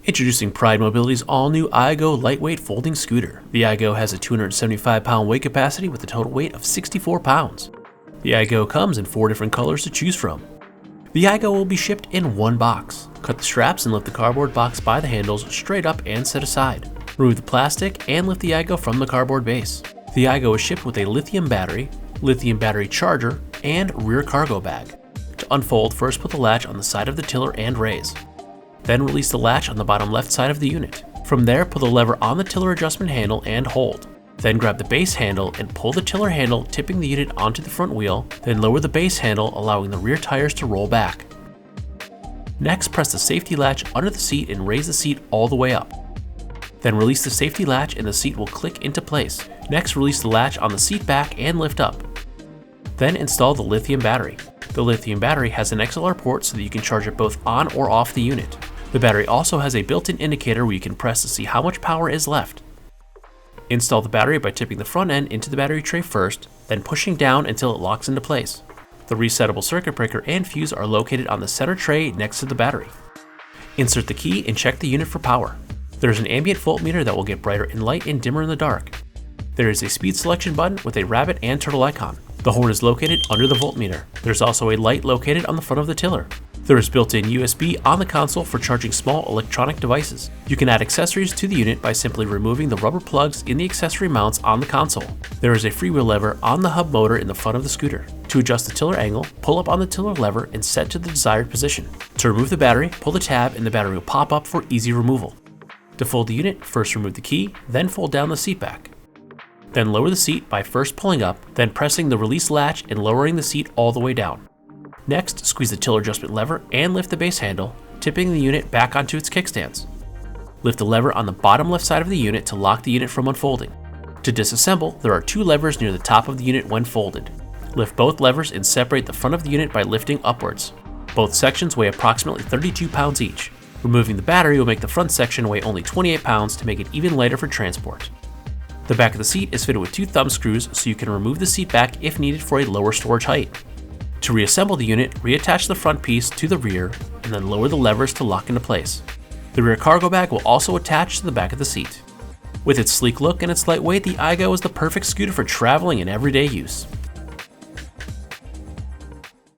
Introducing Pride Mobility's all-new iGo lightweight folding scooter. The iGo has a 275-pound weight capacity with a total weight of 64 pounds. The iGo comes in 4 different colors to choose from. The iGo will be shipped in one box. Cut the straps and lift the cardboard box by the handles straight up and set aside. Remove the plastic and lift the iGo from the cardboard base. The iGo is shipped with a lithium battery charger, and rear cargo bag. To unfold, first put the latch on the side of the tiller and raise. Then release the latch on the bottom left side of the unit. From there, pull the lever on the tiller adjustment handle and hold. Then grab the base handle and pull the tiller handle, tipping the unit onto the front wheel, then lower the base handle, allowing the rear tires to roll back. Next, press the safety latch under the seat and raise the seat all the way up. Then release the safety latch and the seat will click into place. Next, release the latch on the seat back and lift up. Then install the lithium battery. The lithium battery has an XLR port so that you can charge it both on or off the unit. The battery also has a built-in indicator where you can press to see how much power is left. Install the battery by tipping the front end into the battery tray first, then pushing down until it locks into place. The resettable circuit breaker and fuse are located on the center tray next to the battery. Insert the key and check the unit for power. There is an ambient voltmeter that will get brighter in light and dimmer in the dark. There is a speed selection button with a rabbit and turtle icon. The horn is located under the voltmeter. There's also a light located on the front of the tiller. There is built-in USB on the console for charging small electronic devices. You can add accessories to the unit by simply removing the rubber plugs in the accessory mounts on the console. There is a freewheel lever on the hub motor in the front of the scooter. To adjust the tiller angle, pull up on the tiller lever and set to the desired position. To remove the battery, pull the tab and the battery will pop up for easy removal. To fold the unit, first remove the key, then fold down the seat back. Then lower the seat by first pulling up, then pressing the release latch and lowering the seat all the way down. Next, squeeze the tiller adjustment lever and lift the base handle, tipping the unit back onto its kickstands. Lift the lever on the bottom left side of the unit to lock the unit from unfolding. To disassemble, there are 2 levers near the top of the unit when folded. Lift both levers and separate the front of the unit by lifting upwards. Both sections weigh approximately 32 pounds each. Removing the battery will make the front section weigh only 28 pounds to make it even lighter for transport. The back of the seat is fitted with 2 thumb screws so you can remove the seat back if needed for a lower storage height. To reassemble the unit, reattach the front piece to the rear and then lower the levers to lock into place. The rear cargo bag will also attach to the back of the seat. With its sleek look and its light weight, the iGo is the perfect scooter for traveling and everyday use.